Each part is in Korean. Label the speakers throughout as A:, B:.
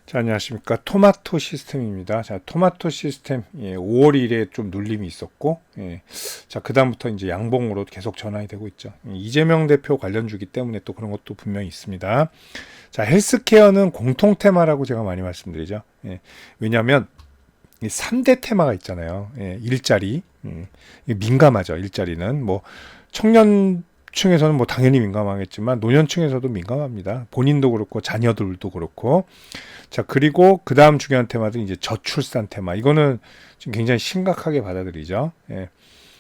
A: 자, 안녕하십니까. 토마토 시스템입니다. 자, 토마토 시스템, 5월 1일에 좀 눌림이 있었고, 자, 그다음부터 이제 양봉으로 계속 전환이 되고 있죠. 이재명 대표 관련주기 때문에 또 그런 것도 분명히 있습니다. 자, 헬스케어는 공통 테마라고 제가 많이 말씀드리죠. 왜냐하면 이 3대 테마가 있잖아요. 일자리, 민감하죠. 일자리는 뭐 청년층에서는 뭐 당연히 민감하겠지만 노년층에서도 민감합니다. 본인도 그렇고 자녀들도 그렇고. 자, 그리고 그 다음 중요한 테마도 이제 저출산 테마. 이거는 지금 굉장히 심각하게 받아들이죠.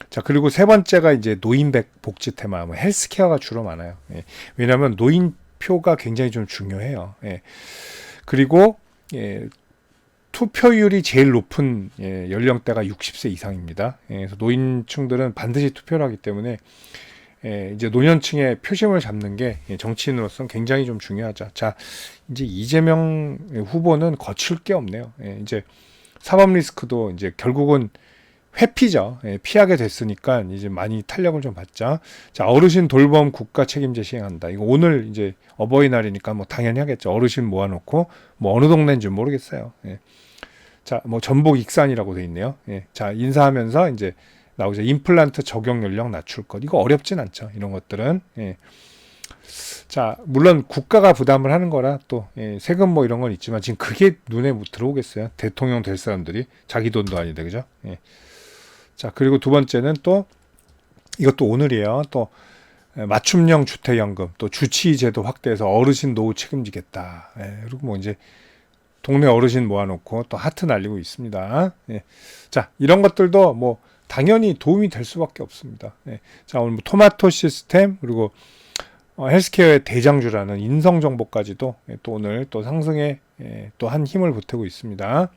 A: 자, 그리고 세 번째가 이제 노인 복지 테마, 뭐 헬스케어가 주로 많아요. 왜냐하면 노인표가 굉장히 좀 중요해요. 그리고 투표율이 제일 높은 연령대가 60세 이상입니다. 그래서 노인층들은 반드시 투표를 하기 때문에 이제 노년층의 표심을 잡는 게 정치인으로서는 굉장히 좀 중요하죠. 자, 이제 이재명 후보는 거칠 게 없네요. 이제 사법 리스크도 이제 결국은 회피죠. 피하게 됐으니까 이제 많이 탄력을 좀 받자. 자, 어르신 돌봄 국가 책임제 시행한다. 이거 오늘 이제 어버이날이니까 뭐 당연히 하겠죠. 어르신 모아놓고 뭐 어느 동네인지 모르겠어요. 자, 뭐 전북 익산이라고 돼 있네요. 자, 인사하면서 이제 나오죠. 임플란트 적용 연령 낮출 것. 이거 어렵진 않죠. 이런 것들은. 자, 물론 국가가 부담을 하는 거라 또 세금 뭐 이런 건 있지만 지금 그게 눈에 들어오겠어요. 대통령 될 사람들이 자기 돈도 아닌데, 그죠? 자, 그리고 두 번째는 또 이것도 오늘이에요. 또 맞춤형 주택연금, 또 주치의제도 확대해서 어르신 노후 책임지겠다. 그리고 뭐 이제 동네 어르신 모아놓고 또 하트 날리고 있습니다. 자, 이런 것들도 뭐 당연히 도움이 될 수밖에 없습니다. 자, 오늘 뭐 토마토 시스템 그리고 헬스케어의 대장주라는 인성정보까지도 또 오늘 또 상승에 또 한 힘을 보태고 있습니다.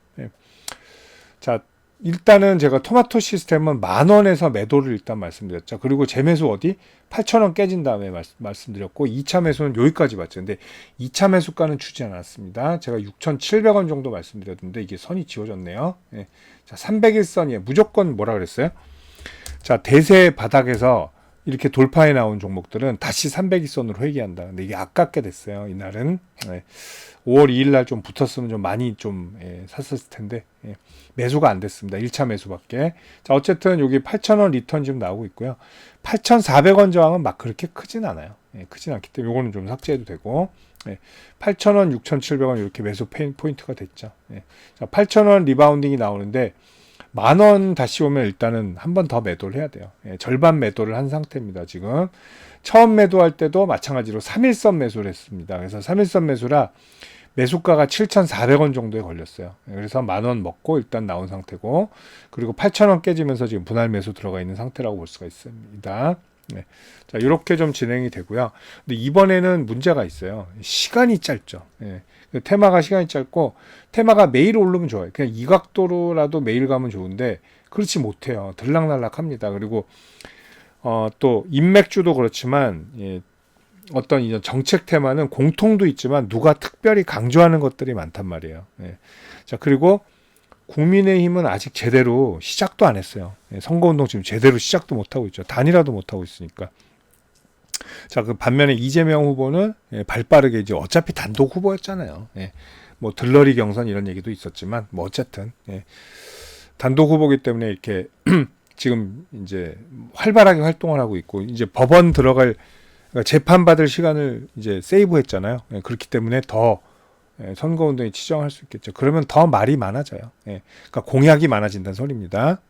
A: 자, 일단은 제가 토마토 시스템은 10,000원에서 매도를 일단 말씀드렸죠. 그리고 재매수 어디? 8,000원 깨진 다음에 말씀드렸고 2차 매수는 여기까지 봤죠. 근데 2차 매수가는 주지 않았습니다. 제가 6,700원 정도 말씀드렸는데 이게 선이 지워졌네요. 자, 301선이에요. 무조건 뭐라 그랬어요? 자, 대세 바닥에서 이렇게 돌파해 나온 종목들은 다시 301선으로 회귀한다. 근데 이게 아깝게 됐어요. 이날은 5월 2일 날 좀 붙었으면 좀 많이 좀 샀었을 텐데 매수가 안 됐습니다. 1차 매수밖에. 자, 어쨌든 여기 8,000원 리턴 지금 나오고 있고요. 8,400원 저항은 막 그렇게 크진 않아요. 크진 않기 때문에 요거는 좀 삭제해도 되고 8,000원, 6,700원 이렇게 매수 포인트가 됐죠. 자, 8,000원 리바운딩이 나오는데 10,000원 다시 오면 일단은 한 번 더 매도를 해야 돼요. 절반 매도를 한 상태입니다. 지금 처음 매도할 때도 마찬가지로 3일선 매수를 했습니다. 그래서 3일선 매수라 매수가가 7,400원 정도에 걸렸어요. 그래서 10,000원 먹고 일단 나온 상태고, 그리고 8,000원 깨지면서 지금 분할 매수 들어가 있는 상태라고 볼 수가 있습니다. 자, 이렇게 좀 진행이 되고요. 근데 이번에는 문제가 있어요. 시간이 짧죠. 테마가 시간이 짧고, 테마가 매일 오르면 좋아요. 그냥 이 각도로라도 매일 가면 좋은데, 그렇지 못해요. 들락날락합니다. 그리고 또 인맥주도 그렇지만 어떤 이런 정책 테마는 공통도 있지만 누가 특별히 강조하는 것들이 많단 말이에요. 자, 그리고 국민의힘은 아직 제대로 시작도 안 했어요. 선거운동 지금 제대로 시작도 못하고 있죠. 단일화도 못하고 있으니까. 자, 그 반면에 이재명 후보는 발빠르게 이제 어차피 단독 후보였잖아요. 뭐 들러리 경선 이런 얘기도 있었지만 뭐 어쨌든 단독 후보기 때문에 이렇게 지금 이제 활발하게 활동을 하고 있고 이제 법원 들어갈 그러니까 재판받을 시간을 이제 세이브했잖아요. 그렇기 때문에 더 선거운동에 치중할 수 있겠죠. 그러면 더 말이 많아져요. 그러니까 공약이 많아진다는 소리입니다.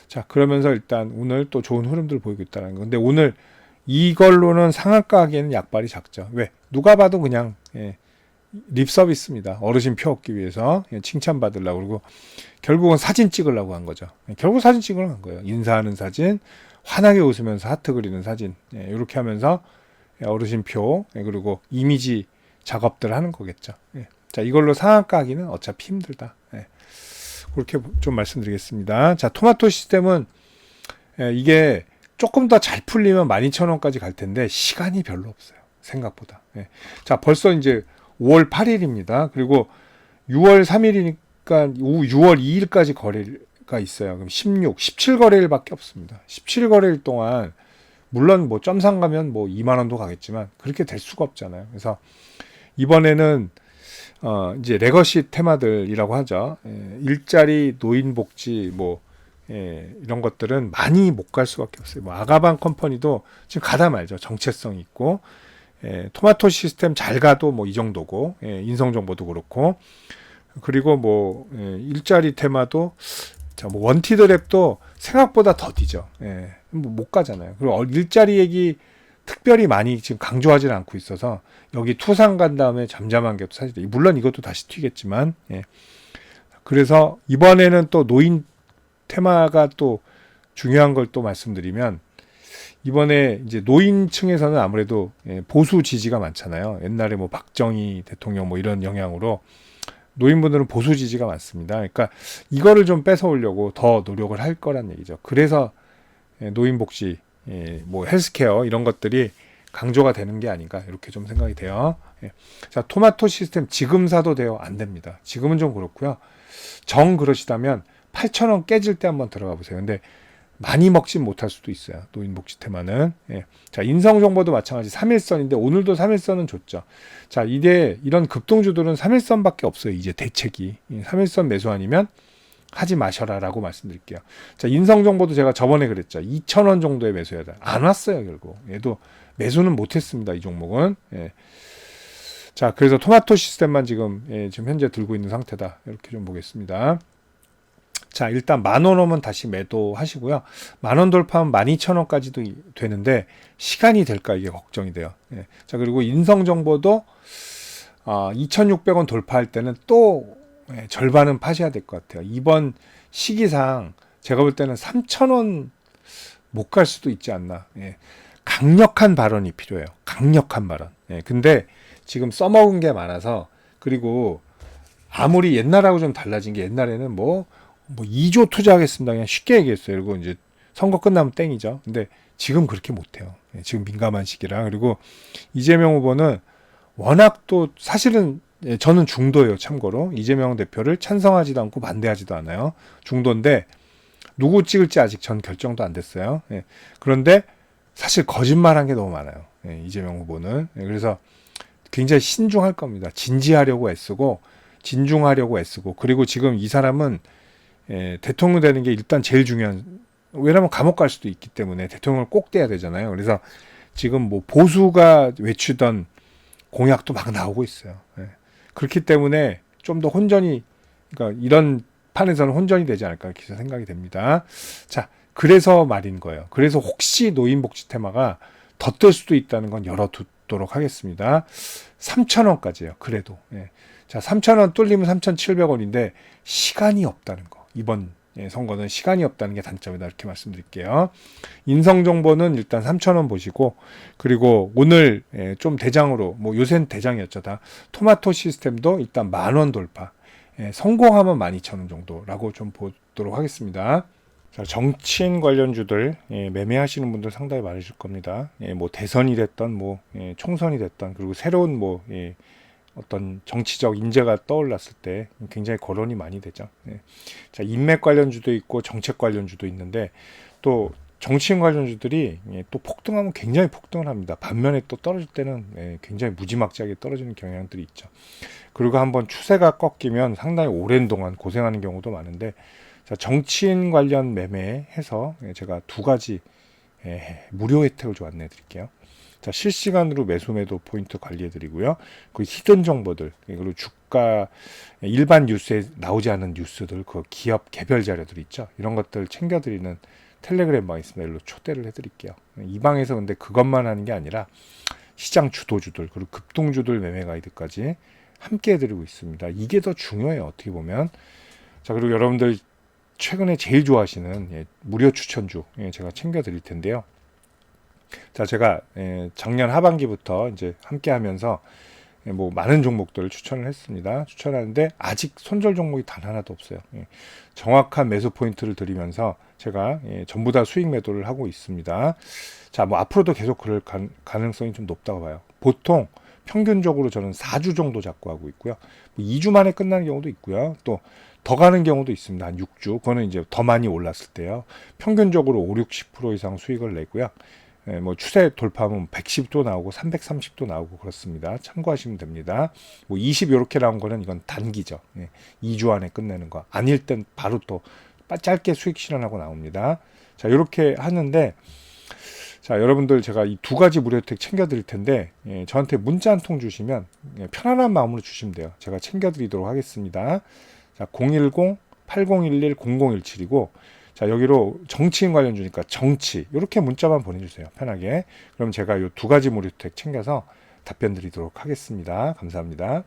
A: 자, 그러면서 일단 오늘 또 좋은 흐름들을 보이고 있다는 거. 근데 오늘 이걸로는 상한가 하기에는 약발이 작죠. 왜? 누가 봐도 그냥 립 서비스입니다. 어르신 표 얻기 위해서 칭찬받으려고. 그리고 결국은 사진 찍으려고 한 거죠. 결국 사진 찍으려고 한 거예요. 인사하는 사진, 환하게 웃으면서 하트 그리는 사진, 이렇게 하면서 어르신표 그리고 이미지 작업들 하는 거겠죠. 자, 이걸로 상한가 하기는 어차피 힘들다. 그렇게 좀 말씀드리겠습니다. 자, 토마토 시스템은 이게 조금 더 잘 풀리면 12,000원까지 갈 텐데 시간이 별로 없어요. 생각보다. 자, 벌써 이제 5월 8일입니다. 그리고 6월 3일이니까 6월 2일까지 거래가 있어요. 그럼 16, 17거래일밖에 없습니다. 17거래일 동안 물론 뭐 점상 가면 뭐 2만 원도 가겠지만 그렇게 될 수가 없잖아요. 그래서 이번에는 이제 레거시 테마들이라고 하죠. 일자리, 노인복지, 뭐 이런 것들은 많이 못 갈 수밖에 없어요. 뭐 아가방 컴퍼니도 지금 가다 말죠. 정체성이 있고, 토마토 시스템 잘 가도 뭐 이 정도고, 인성정보도 그렇고, 그리고 뭐 일자리 테마도 자, 뭐 원티드 랩도 생각보다 더디죠. 뭐못 가잖아요. 그리고 일자리 얘기 특별히 많이 지금 강조하지는 않고 있어서 여기 투상 간 다음에 잠잠한 게 사실 물론 이것도 다시 튀겠지만 그래서 이번에는 또 노인 테마가 또 중요한 걸 또 말씀드리면 이번에 이제 노인층에서는 아무래도 보수 지지가 많잖아요. 옛날에 뭐 박정희 대통령 뭐 이런 영향으로 노인분들은 보수 지지가 많습니다. 그러니까 이거를 좀 뺏어오려고 더 노력을 할 거란 얘기죠. 그래서 노인복지, 뭐 헬스케어 이런 것들이 강조가 되는 게 아닌가 이렇게 좀 생각이 돼요. 자, 토마토 시스템 지금 사도 돼요? 안 됩니다. 지금은 좀 그렇고요. 정 그러시다면 8,000원 깨질 때 한번 들어가 보세요. 근데 많이 먹진 못할 수도 있어요. 노인복지 테마는. 자, 인성정보도 마찬가지 3일선인데 오늘도 3일선은 줬죠. 자, 이런 급등주들은 3일선밖에 없어요. 이제 대책이. 3일선 매수 아니면 하지 마셔라라고 말씀드릴게요. 자, 인성정보도 제가 저번에 그랬죠. 2,000원 정도에 매수해야 돼. 안 왔어요, 결국. 얘도 매수는 못했습니다. 이 종목은. 자, 그래서 토마토 시스템만 지금 현재 들고 있는 상태다. 이렇게 좀 보겠습니다. 자, 일단 10,000원 오면 다시 매도하시고요. 10,000원 돌파하면 12,000원까지도 되는데 시간이 될까 이게 걱정이 돼요. 자, 그리고 인성정보도 2,600원 돌파할 때는 또 절반은 파셔야 될 것 같아요. 이번 시기상 제가 볼 때는 3,000원 못 갈 수도 있지 않나. 강력한 발언이 필요해요. 강력한 발언. 근데 지금 써먹은 게 많아서 그리고 아무리 옛날하고 좀 달라진 게 옛날에는 뭐 2조 투자하겠습니다. 그냥 쉽게 얘기했어요. 그리고 이제 선거 끝나면 땡이죠. 근데 지금 그렇게 못해요. 지금 민감한 시기라. 그리고 이재명 후보는 워낙 또 사실은 저는 중도예요. 참고로. 이재명 대표를 찬성하지도 않고 반대하지도 않아요. 중도인데 누구 찍을지 아직 전 결정도 안 됐어요. 그런데 사실 거짓말한 게 너무 많아요. 이재명 후보는. 그래서 굉장히 신중할 겁니다. 진지하려고 애쓰고 진중하려고 애쓰고 그리고 지금 이 사람은 대통령 되는 게 일단 제일 중요한 왜냐하면 감옥 갈 수도 있기 때문에 대통령을 꼭 돼야 되잖아요. 그래서 지금 뭐 보수가 외치던 공약도 막 나오고 있어요. 그렇기 때문에 좀 더 혼전이 그러니까 이런 판에서는 혼전이 되지 않을까 이렇게 생각이 됩니다. 자, 그래서 말인 거예요. 그래서 혹시 노인복지 테마가 더 뜰 수도 있다는 건 열어두도록 하겠습니다. 3,000원까지예요. 그래도. 자, 3,000원 뚫리면 3,700원인데 시간이 없다는 거. 이번 선거는 시간이 없다는 게 단점이다. 이렇게 말씀드릴게요. 인성정보는 일단 3,000원 보시고 그리고 오늘 좀 대장으로 뭐 요새는 대장이었죠. 다 토마토 시스템도 일단 10,000원 돌파. 성공하면 12,000원 정도라고 좀 보도록 하겠습니다. 자, 정치인 관련주들 매매하시는 분들 상당히 많으실 겁니다. 뭐 대선이 됐던 뭐 총선이 됐던 그리고 새로운 뭐 어떤 정치적 인재가 떠올랐을 때 굉장히 거론이 많이 되죠. 자, 인맥 관련주도 있고 정책 관련주도 있는데 또 정치인 관련주들이 또 폭등하면 굉장히 폭등을 합니다. 반면에 또 떨어질 때는 굉장히 무지막지하게 떨어지는 경향들이 있죠. 그리고 한번 추세가 꺾이면 상당히 오랜 동안 고생하는 경우도 많은데 자, 정치인 관련 매매해서 제가 두 가지 무료 혜택을 좀 안내해 드릴게요. 자, 실시간으로 매수 매도 포인트 관리해 드리고요. 그 히든 정보들 그리고 주가 일반 뉴스에 나오지 않은 뉴스들 그 기업 개별 자료들 있죠. 이런 것들 챙겨 드리는 텔레그램 방 있습니다. 일로 초대를 해 드릴게요. 이 방에서 근데 그것만 하는 게 아니라 시장 주도주들 그리고 급등주들 매매 가이드까지 함께 해 드리고 있습니다. 이게 더 중요해요. 어떻게 보면. 자, 그리고 여러분들 최근에 제일 좋아하시는 무료 추천주 제가 챙겨 드릴 텐데요. 자, 제가 작년 하반기부터 이제 함께 하면서 뭐 많은 종목들을 추천을 했습니다. 추천하는데 아직 손절 종목이 단 하나도 없어요. 정확한 매수 포인트를 드리면서 제가 전부 다 수익 매도를 하고 있습니다. 자, 뭐 앞으로도 계속 그럴 가능성이 좀 높다고 봐요. 보통 평균적으로 저는 4주 정도 잡고 하고 있고요. 뭐 2주 만에 끝나는 경우도 있고요. 또 더 가는 경우도 있습니다. 한 6주. 그거는 이제 더 많이 올랐을 때요. 평균적으로 5, 60% 이상 수익을 내고요. 뭐 추세 돌파하면 110도 나오고 330도 나오고 그렇습니다. 참고하시면 됩니다. 뭐 20 이렇게 나온 거는 이건 단기죠. 2주 안에 끝내는 거. 아닐 땐 바로 또 짧게 수익 실현하고 나옵니다. 자, 이렇게 하는데, 자, 여러분들 제가 이 두 가지 무료 혜택 챙겨 드릴 텐데, 저한테 문자 한 통 주시면 편안한 마음으로 주시면 돼요. 제가 챙겨 드리도록 하겠습니다. 자, 010-8011-0017이고, 자, 여기로 정치인 관련 주니까 정치 이렇게 문자만 보내주세요. 편하게. 그럼 제가 이 두 가지 무료 혜택 챙겨서 답변 드리도록 하겠습니다. 감사합니다.